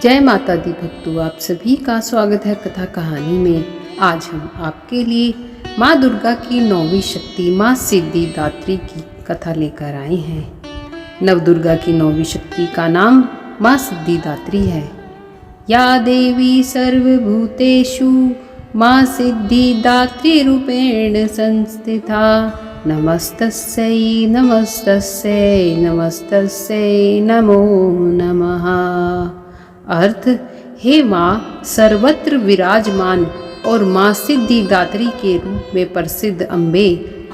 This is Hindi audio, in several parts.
जय माता दी भक्तों, आप सभी का स्वागत है कथा कहानी में। आज हम आपके लिए माँ दुर्गा की 9वीं शक्ति माँ सिद्धिदात्री की कथा लेकर आए हैं। नव दुर्गा की 9वीं शक्ति का नाम माँ सिद्धिदात्री है। या देवी सर्वभूतेषु माँ सिद्धिदात्री रूपेण संस्थिता। नमस्तस्यै नमस्तस्यै नमस्तस्यै नमो नमः। अर्थ, हे माँ सर्वत्र विराजमान और माँ सिद्धिदात्री के रूप में प्रसिद्ध अम्बे,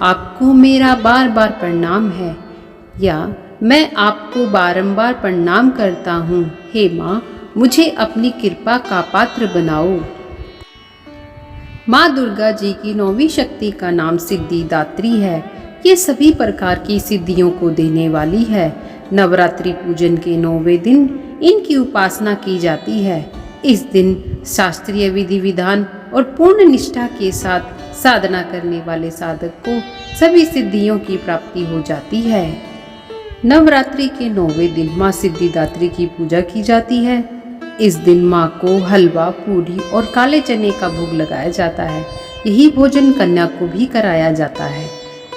आपको मेरा बार बार प्रणाम है, या मैं आपको बारंबार प्रणाम करता हूँ। हे माँ, मुझे अपनी कृपा का पात्र बनाओ। माँ दुर्गा जी की 9वीं शक्ति का नाम सिद्धिदात्री है। ये सभी प्रकार की सिद्धियों को देने वाली है। नवरात्रि पूजन के 9वें दिन इनकी उपासना की जाती है। इस दिन शास्त्रीय विधि विधान और पूर्ण निष्ठा के साथ साधना करने वाले साधक को सभी सिद्धियों की प्राप्ति हो जाती है। नवरात्रि के 9वें दिन माँ सिद्धिदात्री की पूजा की जाती है। इस दिन माँ को हलवा, पूरी और काले चने का भोग लगाया जाता है। यही भोजन कन्या को भी कराया जाता है।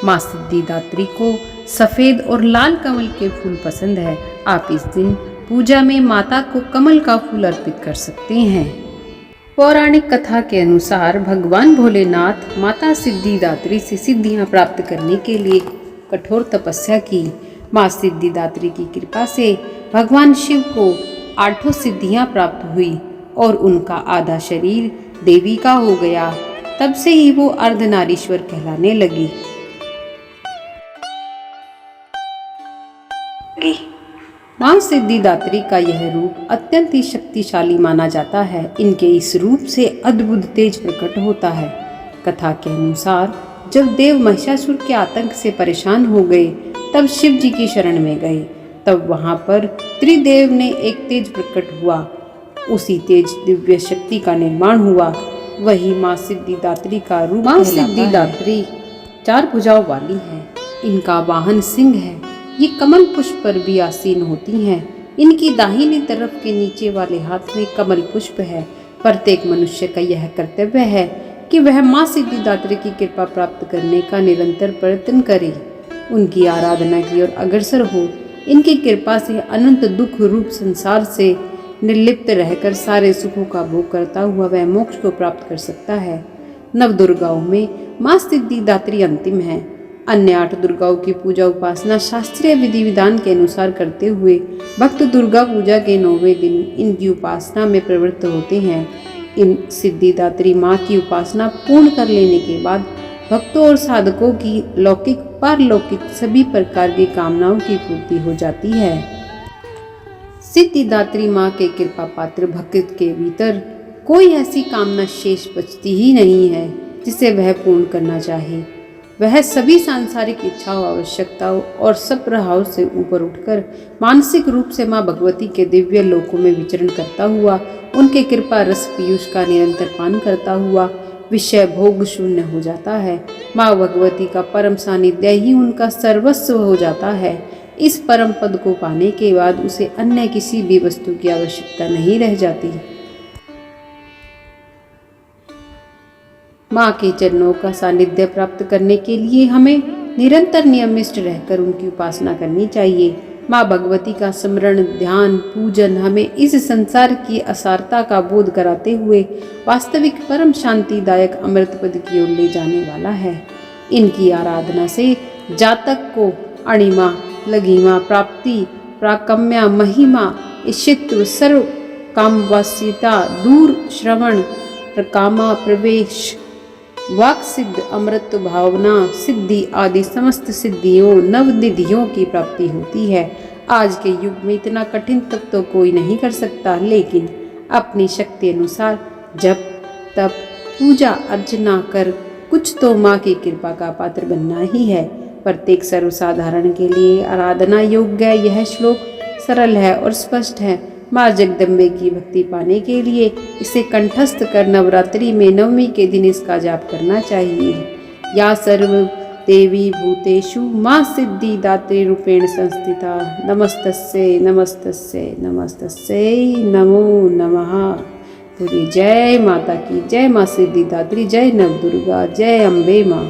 माँ सिद्धिदात्री को सफेद और लाल कमल के फूल पसंद है। आप इस दिन पूजा में माता को कमल का फूल अर्पित कर सकते हैं। पौराणिक कथा के अनुसार भगवान भोलेनाथ माता सिद्धिदात्री से सिद्धियां प्राप्त करने के लिए कठोर तपस्या की। माँ सिद्धिदात्री की कृपा से भगवान शिव को 8 सिद्धियां प्राप्त हुई और उनका आधा शरीर देवी का हो गया। तब से ही वो अर्धनारीश्वर कहलाने लगी। माँ सिद्धिदात्री का यह रूप अत्यंत ही शक्तिशाली माना जाता है। इनके इस रूप से अद्भुत तेज प्रकट होता है। कथा के अनुसार जब देव महिषासुर के आतंक से परेशान हो गए, तब शिव जी की शरण में गए। तब वहां पर त्रिदेव ने एक तेज प्रकट हुआ। उसी तेज दिव्य शक्ति का निर्माण हुआ। वही माँ सिद्धिदात्री का रूप। माँ सिद्धिदात्री 4 भुजाओं वाली है। इनका वाहन सिंह है। ये कमल पुष्प पर भी आसीन होती हैं। इनकी दाहिनी तरफ के नीचे वाले हाथ में कमल पुष्प है। प्रत्येक मनुष्य का यह कर्तव्य है कि वह माँ सिद्धिदात्री की कृपा प्राप्त करने का निरंतर प्रयत्न करे, उनकी आराधना की ओर अग्रसर हो। इनकी कृपा से अनंत दुख रूप संसार से निर्लिप्त रहकर सारे सुखों का भोग करता हुआ वह मोक्ष को प्राप्त कर सकता है। नव दुर्गाओं में माँ सिद्धिदात्री अंतिम है। अन्य 8 दुर्गाओं की पूजा उपासना शास्त्रीय विधि विधान के अनुसार करते हुए भक्त दुर्गा पूजा के 9वें दिन इनकी उपासना में प्रवृत्त होते हैं। इन सिद्धिदात्री माँ की उपासना पूर्ण कर लेने के बाद भक्तों और साधकों की लौकिक पारलौकिक सभी प्रकार की कामनाओं की पूर्ति हो जाती है। सिद्धिदात्री माँ के कृपा पात्र भक्त के भीतर कोई ऐसी कामना शेष बचती ही नहीं है जिसे वह पूर्ण करना चाहे। वह सभी सांसारिक इच्छाओं, आवश्यकताओं और सब प्रभाव से ऊपर उठकर मानसिक रूप से माँ भगवती के दिव्य लोकों में विचरण करता हुआ, उनके कृपा रस पीयूष का निरंतर पान करता हुआ विषय भोग शून्य हो जाता है। माँ भगवती का परम सानिध्य ही उनका सर्वस्व हो जाता है। इस परम पद को पाने के बाद उसे अन्य किसी भी वस्तु की आवश्यकता नहीं रह जाती। माँ के चरणों का सानिध्य प्राप्त करने के लिए हमें निरंतर नियमित रहकर उनकी उपासना करनी चाहिए। माँ भगवती का स्मरण, ध्यान, पूजन हमें इस संसार की असारता का बोध कराते हुए वास्तविक परम शांतिदायक अमृत पद की ओर ले जाने वाला है। इनकी आराधना से जातक को अणिमा, लघिमा, प्राप्ति, प्राकम्या, महिमा, इशित्व, सर्व कामवासिता, दूर श्रवण, प्रकामा, प्रवेश, वाक सिद्ध, अमृत, भावना सिद्धि आदि समस्त सिद्धियों नवनिधियों की प्राप्ति होती है। आज के युग में इतना कठिन तप तो कोई नहीं कर सकता, लेकिन अपनी शक्ति अनुसार जप, तप, पूजा अर्चना कर कुछ तो माँ की कृपा का पात्र बनना ही है। प्रत्येक सर्वसाधारण के लिए आराधना योग्य यह श्लोक सरल है और स्पष्ट है। माँ जगदम्बे की भक्ति पाने के लिए इसे कंठस्थ कर नवरात्रि में 9वीं के दिन इसका जाप करना चाहिए। या सर्व देवी भूतेषु माँ सिद्धिदात्री रूपेण संस्थिता। नमस्तस्यै नमस्तस्यै नमस्तस्यै नमो नमः। पूरी जय माता की, जय माँ सिद्धिदात्री, जय नवदुर्गा, जय अम्बे माँ।